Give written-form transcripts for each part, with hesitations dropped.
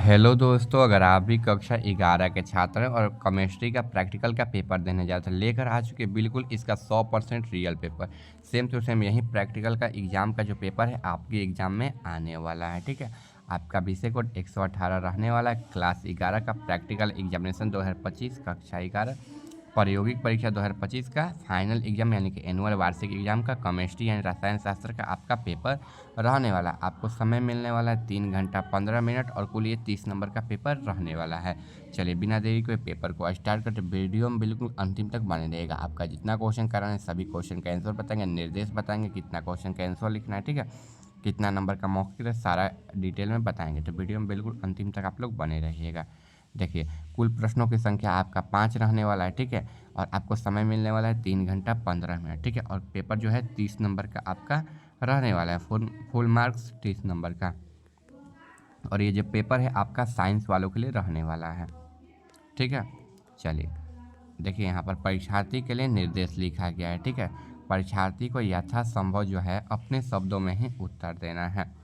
Hello दोस्तों, अगर आप भी कक्षा 11 के छात्र हैं और केमिस्ट्री का प्रैक्टिकल का पेपर देने जाते हैं, लेकर आ चुके बिल्कुल इसका 100% real paper same to same यही प्रैक्टिकल का एग्ज़ाम का जो पेपर है आपके एग्ज़ाम में आने वाला है। ठीक है, आपका विषय कोड 118 रहने वाला है। क्लास 11 का प्रैक्टिकल एग्जामिनेशन 2025 कक्षा 11 प्रायोगिक परीक्षा 2025 का फाइनल एग्जाम यानी कि एनुअल वार्षिक एग्जाम का केमिस्ट्री यानी रसायन शास्त्र का आपका पेपर रहने वाला। आपको समय मिलने वाला है 3 घंटा 15 मिनट और कुल ये 30 नंबर का पेपर रहने वाला है। चलिए बिना देरी के पेपर को स्टार्ट करते, वीडियो में बिल्कुल अंतिम तक बने रहेगा। आपका जितना क्वेश्चन कराना है सभी क्वेश्चन का आंसर बताएंगे, निर्देश बताएंगे, कितना क्वेश्चन का आंसर लिखना है, ठीक है, कितना नंबर का मौखिक है, सारा डिटेल में बताएंगे। तो वीडियो में बिल्कुल अंतिम तक आप लोग बने रहिएगा। देखिए, कुल प्रश्नों की संख्या आपका 5 रहने वाला है, ठीक है, और आपको समय मिलने वाला है 3 घंटा 15 मिनट, ठीक है, और पेपर जो है 30 नंबर का आपका रहने वाला है, फुल मार्क्स 30 नंबर का। और ये जो पेपर है आपका साइंस वालों के लिए रहने वाला है, ठीक है। चलिए देखिए, यहाँ पर परीक्षार्थी के लिए निर्देश लिखा गया है, ठीक है। परीक्षार्थी को यथासंभव जो है अपने शब्दों में ही उत्तर देना है।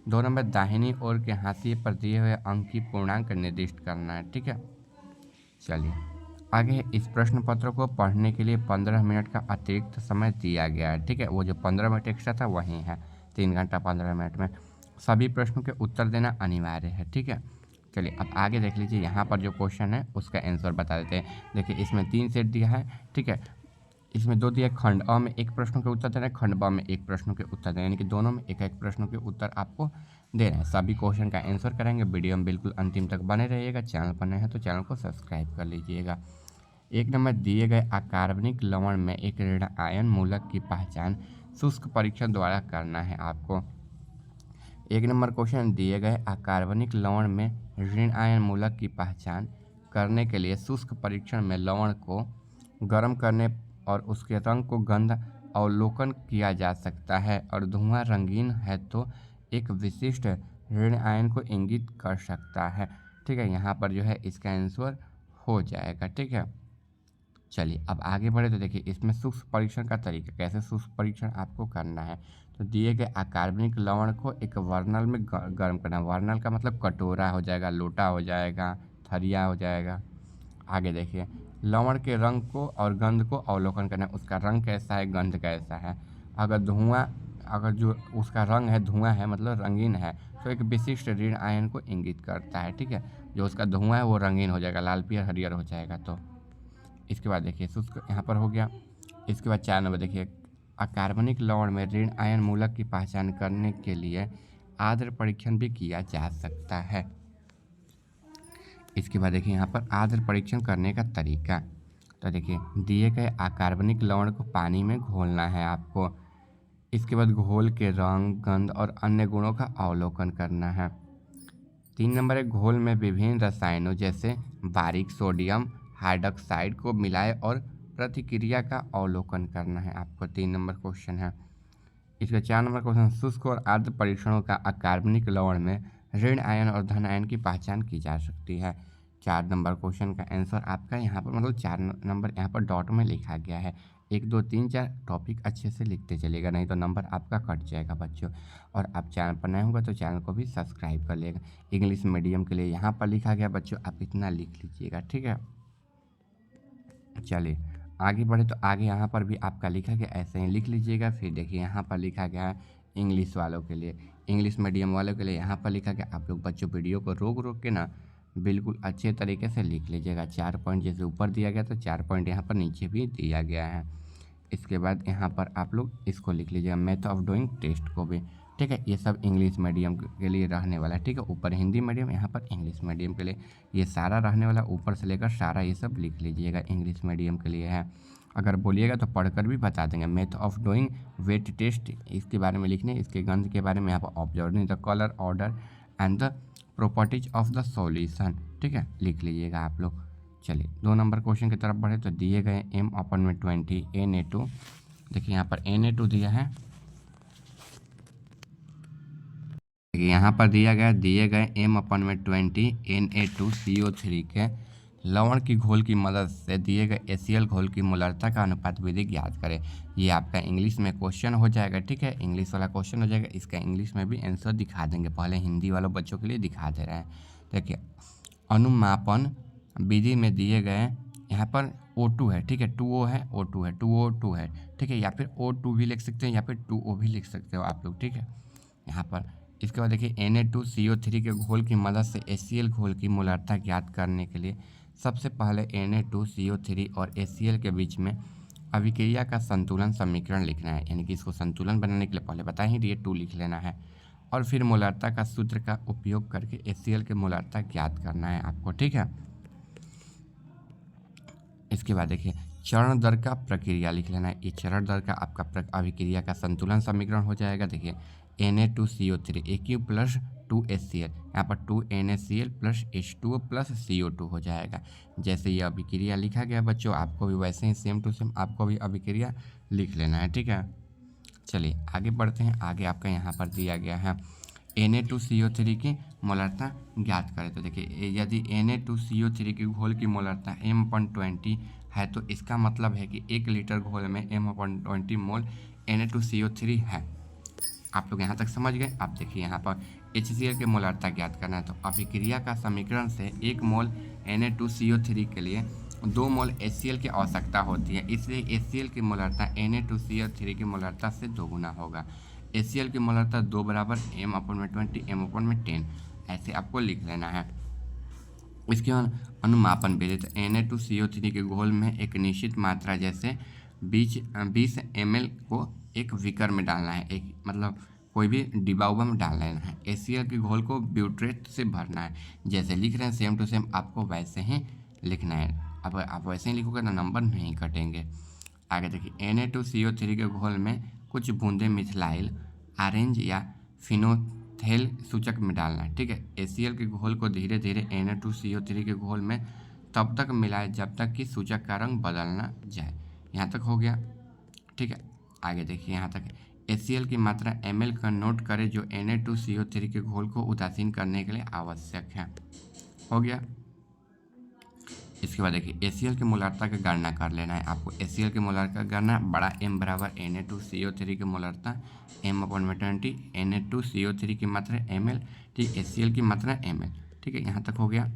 2 नंबर, दाहिनी ओर के हाशिए पर दिए हुए अंक की पूर्णांक निर्दिष्ट करना है, ठीक है। चलिए आगे, इस प्रश्न पत्र को पढ़ने के लिए 15 मिनट का अतिरिक्त समय दिया गया है, ठीक है। वो जो 15 मिनट एक्स्ट्रा था वही है, 3 घंटा 15 मिनट में सभी प्रश्नों के उत्तर देना अनिवार्य है, ठीक है। चलिए अब आगे देख लीजिए, यहाँ पर जो क्वेश्चन है उसका आंसर बता देते हैं। देखिए, इसमें 3 सेट दिया है, ठीक है। इसमें 2 दिया, खंड अ में 1 प्रश्नों के उत्तर देना है, खंड ब में 1 प्रश्नों के उत्तर देना है, यानी कि दोनों में 1-1 प्रश्नों के उत्तर आपको देना है। सभी क्वेश्चन का आंसर करेंगे। वीडियो में बिल्कुल अंतिम तक बने रहिएगा। चैनल पर नए हैं तो चैनल को सब्सक्राइब कर लीजिएगा। 1 नंबर, दिए गए अकार्बनिक लवण में एक ऋण आयन मूलक की पहचान शुष्क परीक्षण द्वारा करना है आपको। 1 नंबर क्वेश्चन, दिए गए अकार्बनिक लवण में ऋण आयन मूलक की पहचान करने के लिए शुष्क परीक्षण में लवण को गर्म करने और उसके रंग को गंध अवलोकन किया जा सकता है और धुआं रंगीन है तो एक विशिष्ट ऋण आयन को इंगित कर सकता है, ठीक है। यहाँ पर जो है इसका आंसर हो जाएगा, ठीक है। चलिए अब आगे बढ़े तो देखिए, इसमें सूक्ष्म परीक्षण का तरीका, कैसे सूक्ष्म परीक्षण आपको करना है। तो दिए गए अकार्बनिक लवण को एक वर्नल में गर्म करना है। वर्नल का मतलब कटोरा हो जाएगा, लोटा हो जाएगा, थरिया हो जाएगा। आगे देखिए, लवण के रंग को और गंध को अवलोकन करना है, उसका रंग कैसा है, गंध कैसा है। अगर जो उसका रंग है धुआं है, मतलब रंगीन है, तो एक विशिष्ट ऋण आयन को इंगित करता है, ठीक है। जो उसका धुआं है वो रंगीन हो जाएगा, लाल पीयर हरियर हो जाएगा। तो इसके बाद देखिए, शुष्क यहाँ पर हो गया। इसके बाद 4 नंबर देखिए, अकार्बनिक लवण में ऋण आयन मूलक की पहचान करने के लिए आर्द्र परीक्षण भी किया जा सकता है। इसके बाद देखिए, यहाँ पर आर्द्र परीक्षण करने का तरीका। तो देखिए, दिए गए अकार्बनिक लवण को पानी में घोलना है आपको। इसके बाद घोल के रंग, गंध और अन्य गुणों का अवलोकन करना है। 3 नंबर है, घोल में विभिन्न रसायनों जैसे बारीक सोडियम हाइड्रॉक्साइड को मिलाए और प्रतिक्रिया का अवलोकन करना है आपको। 3 नंबर क्वेश्चन है। इसका 4 नंबर क्वेश्चन, शुष्क और आर्द्र परीक्षणों का अकार्बनिक लवण में ऋण आयन और धन आयन की पहचान की जा सकती है। 4 नंबर क्वेश्चन का आंसर आपका यहाँ पर, मतलब 4 नंबर यहाँ पर डॉट में लिखा गया है। 1 2 3 4 टॉपिक अच्छे से लिखते चलेगा, नहीं तो नंबर आपका कट जाएगा बच्चों। और आप चैनल पर नए होगा तो चैनल को भी सब्सक्राइब कर लेगा। इंग्लिश मीडियम के लिए यहाँ पर लिखा गया बच्चों, आप इतना लिख लीजिएगा, ठीक है। चलिए आगे बढ़े तो आगे यहाँ पर भी आपका लिखा गया, ऐसे ही लिख लीजिएगा। फिर देखिए, यहाँ पर लिखा गया है इंग्लिश वालों के लिए, इंग्लिश मीडियम वालों के लिए यहाँ पर लिखा गया। आप लोग बच्चों वीडियो को रोक रोक के ना बिल्कुल अच्छे तरीके से लिख लीजिएगा। 4 पॉइंट जैसे ऊपर दिया गया तो 4 पॉइंट यहाँ पर नीचे भी दिया गया है। इसके बाद यहाँ पर आप लोग इसको लिख लीजिएगा, मेथड ऑफ डूइंग टेस्ट को भी, ठीक है। ये सब इंग्लिश मीडियम के लिए रहने वाला है, ठीक है। ऊपर हिंदी मीडियम, यहाँ पर इंग्लिश मीडियम के लिए ये सारा रहने वाला, ऊपर से लेकर सारा ये सब लिख लीजिएगा, इंग्लिश मीडियम के लिए है। अगर बोलिएगा तो पढ़कर भी बता देंगे। Method of doing wet test, इसके बारे में लिखने, इसके गंध के बारे में यहाँ पर observing the colour order and the properties of the solution, ठीक है, लिख लीजिएगा आप लोग। चलिए 2 नंबर क्वेश्चन की तरफ बढ़े तो दिए गए m/20 Na2, देखिए यहाँ पर Na2 दिया है, देखिए यहाँ पर दिया गया, दिए गए m/20 Na2CO3 के लवण की घोल की मदद से दिए गए एसीएल घोल की मोलरता का अनुपात विधि ज्ञात करें। ये आपका इंग्लिश में क्वेश्चन हो जाएगा, ठीक है, इंग्लिश वाला क्वेश्चन हो जाएगा। इसका इंग्लिश में भी आंसर दिखा देंगे, पहले हिंदी वालों बच्चों के लिए दिखा दे रहे हैं। देखिए अनुमापन विधि में दिए गए यहाँ पर O2 है, ठीक है, 2O है, O2 है, 2O2 है, ठीक है, या फिर O2 भी लिख सकते हैं या फिर 2O भी लिख सकते हो आप लोग, ठीक है। यहाँ पर इसके बाद देखिए Na2CO3 के घोल की मदद से HCl घोल की मोलारता ज्ञात करने के लिए सबसे पहले Na2CO3 और HCl के बीच में अभिक्रिया का संतुलन समीकरण लिखना है, यानी कि इसको संतुलन बनाने के लिए पहले बता ही दिए 2 लिख लेना है और फिर मोलारता का सूत्र का उपयोग करके HCl की मोलारता ज्ञात करना है आपको, ठीक है। इसके बाद देखिए चरण दर का प्रक्रिया लिख लेना है। ये चरण दर का आपका अभिक्रिया का संतुलन समीकरण हो जाएगा। देखिए Na2CO3 AQ प्लस 2HCl, यहाँ पर 2NaCl plus H2O plus CO2 हो जाएगा। जैसे ये अभिक्रिया लिखा गया बच्चों, आपको भी वैसे ही सेम टू सेम आपको भी अभिक्रिया लिख लेना है, ठीक है। चलिए आगे बढ़ते हैं। आगे आपका यहाँ पर दिया गया है Na2CO3 की मोलारता ज्ञात करें। तो देखिए यदि Na2CO3 की घोल की मोलारता m/20 है तो इसका मतलब है कि 1 लीटर घोल में m/20 मोल Na2CO3 है। आप लोग यहाँ तक समझ गए। अब देखिए यहाँ पर HCl की मोलारता ज्ञात करना है, तो अभिक्रिया का समीकरण से 1 मोल Na2CO3 के लिए 2 मोल HCl की आवश्यकता होती है, इसलिए HCl की मोलारता Na2CO3 की मोलारता से दोगुना होगा। HCl की मोलारता 2 बराबर m/20 m/10 ऐसे आपको लिख लेना है। इसके बाद अनुमापन विधि, तो Na2CO3 के घोल में एक निश्चित मात्रा जैसे 20 ml को एक विकर में डालना है, एक मतलब कोई भी डिब्बा उब्बा में डाल लेना है। HCl के घोल को ब्यूट्रेट से भरना है, जैसे लिख रहे हैं सेम टू सेम आपको वैसे ही लिखना है। अब आप वैसे ही लिखोगे ना नंबर नहीं कटेंगे। आगे देखिए Na2CO3 के घोल में कुछ बूंदे मिथिलाइल ऑरेंज या फिनोथेल सूचक में डालना है, ठीक है। HCl के घोल को धीरे धीरे Na2CO3 के घोल में तब तक मिलाएं जब तक कि सूचक का रंग बदल ना जाए। यहाँ तक हो गया, ठीक है। आगे देखिए यहाँ तक HCl की मात्रा ml का नोट करें जो Na2CO3 के घोल को उदासीन करने के लिए आवश्यक है। हो गया। इसके बाद देखिए HCl की मोलारता की गणना कर लेना है आपको। HCl की मोलारता का गणना बड़ा M बराबर Na2CO3 की मोलारता m/20, Na2CO3 की मात्रा ml, ठीक, HCl की मात्रा ml, ठीक है। यहाँ तक हो गया।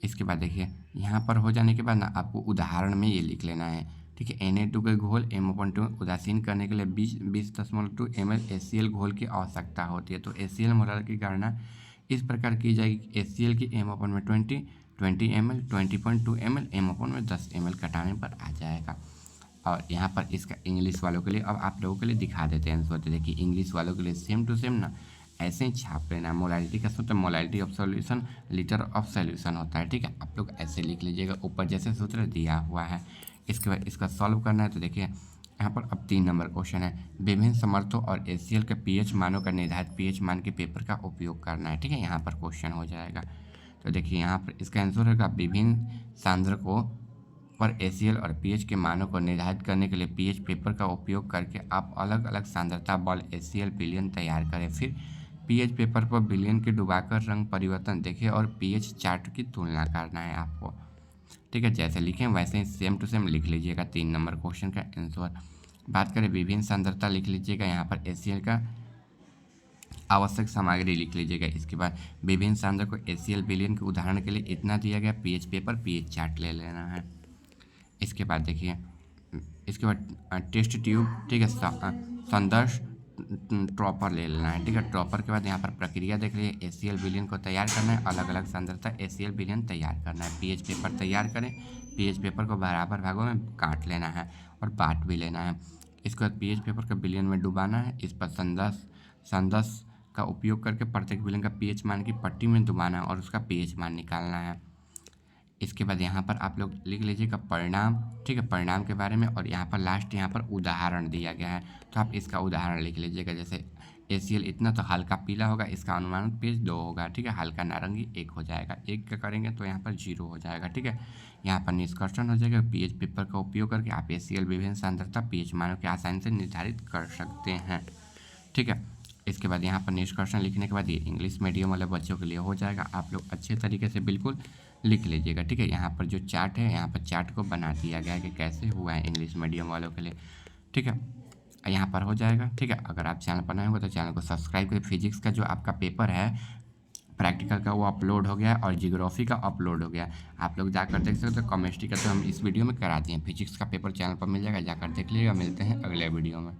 इसके बाद देखिए यहाँ पर हो जाने के बाद ना आपको उदाहरण में ये लिख लेना है, ठीक है। Na2 के घोल m/2 उदासीन करने के लिए 20.2 ml HCl घोल की आवश्यकता होती है। तो HCl मोलार की गणना इस प्रकार की जाएगी। HCl की m/20 20 ml 20.2 ml m/10 ml घटाने पर आ जाएगा। और यहाँ पर इसका इंग्लिश वालों के लिए अब आप लोगों के लिए दिखा देते हैं आंसर। तो देखिए इंग्लिश वालों के लिए सेम टू सेम ना ऐसे ही छाप लेना। मोलारिटी का सूत्र molarity of solution litre of solution होता है, ठीक है। आप लोग ऐसे लिख लीजिएगा, ऊपर जैसे सूत्र दिया हुआ है। इसके बाद इसका सॉल्व करना है। तो देखिए यहाँ पर अब 3 नंबर क्वेश्चन है, विभिन्न समर्थों और HCl के pH मानों का निर्धारित pH मान के पेपर का उपयोग करना है, ठीक है। यहाँ पर क्वेश्चन हो जाएगा। तो देखिए यहाँ पर इसका आंसर होगा विभिन्न सांद्रकों पर HCl और pH के मानों को निर्धारित करने के लिए pH पेपर का उपयोग करके आप अलग अलग सांद्रता बल HCl विलयन तैयार करें। फिर pH पेपर पर विलयन के डुबाकर रंग परिवर्तन देखें और pH चार्ट की तुलना करना है आपको, ठीक है। जैसे लिखें वैसे ही सेम टू सेम लिख लीजिएगा 3 नंबर क्वेश्चन का आंसर। बात करें विभिन्न सांद्रता लिख लीजिएगा, यहाँ पर HCl का आवश्यक सामग्री लिख लीजिएगा। इसके बाद विभिन्न सांद्र को HCl विलयन के उदाहरण के लिए इतना दिया गया, pH पेपर pH चार्ट ले लेना है। इसके बाद देखिए इसके बाद टेस्ट ट्यूब, ठीक है, संदर्श ट्रॉपर ले लेना है, ठीक है। ट्रॉपर के बाद यहाँ पर प्रक्रिया देख लीजिए, HCl विलयन को तैयार करना है, अलग अलग सांद्रता HCl विलयन तैयार करना है। pH पेपर तैयार करें, pH पेपर को बराबर भागों में काट लेना है और बांट भी लेना है। इसके बाद pH पेपर को विलयन में डुबाना है। इस पर संदर्श का उपयोग करके प्रत्येक विलयन का pH मान की पट्टी में डुबाना और उसका pH मान निकालना है। इसके बाद यहाँ पर आप लोग लिख लीजिएगा परिणाम, ठीक है, परिणाम के बारे में। और यहाँ पर लास्ट यहाँ पर उदाहरण दिया गया है, तो आप इसका उदाहरण लिख लीजिएगा। जैसे HCl इतना तो हल्का पीला होगा, इसका अनुमानित pH 2 होगा, ठीक है। हल्का नारंगी 1 हो जाएगा, 1 का करेंगे तो यहाँ पर 0 हो जाएगा, ठीक है। यहाँ पर निष्कर्षण हो जाएगा, pH पेपर का उपयोग करके आप HCl विभिन्न सांद्रता pH मानों के आसानी से निर्धारित कर सकते हैं, ठीक है। इसके बाद यहाँ पर निष्कर्षण लिखने के बाद ये इंग्लिश मीडियम वाले बच्चों के लिए हो जाएगा। आप लोग अच्छे तरीके से बिल्कुल लिख लीजिएगा, ठीक है। यहाँ पर जो चार्ट है, यहाँ पर चार्ट को बना दिया गया है कि कैसे हुआ है इंग्लिश मीडियम वालों के लिए, ठीक है। यहाँ पर हो जाएगा, ठीक है। अगर आप चैनल पर नए हो तो चैनल को सब्सक्राइब करें। फिजिक्स का जो आपका पेपर है प्रैक्टिकल का वो अपलोड हो गया है और जियोग्राफी का अपलोड हो गया है। आप लोग जाकर देख सकते हो। केमिस्ट्री का तो हम इस वीडियो में करा दिए हैं, फिजिक्स का पेपर चैनल पर मिल जाएगा, जाकर देख लीजिएगा। मिलते हैं अगले वीडियो में।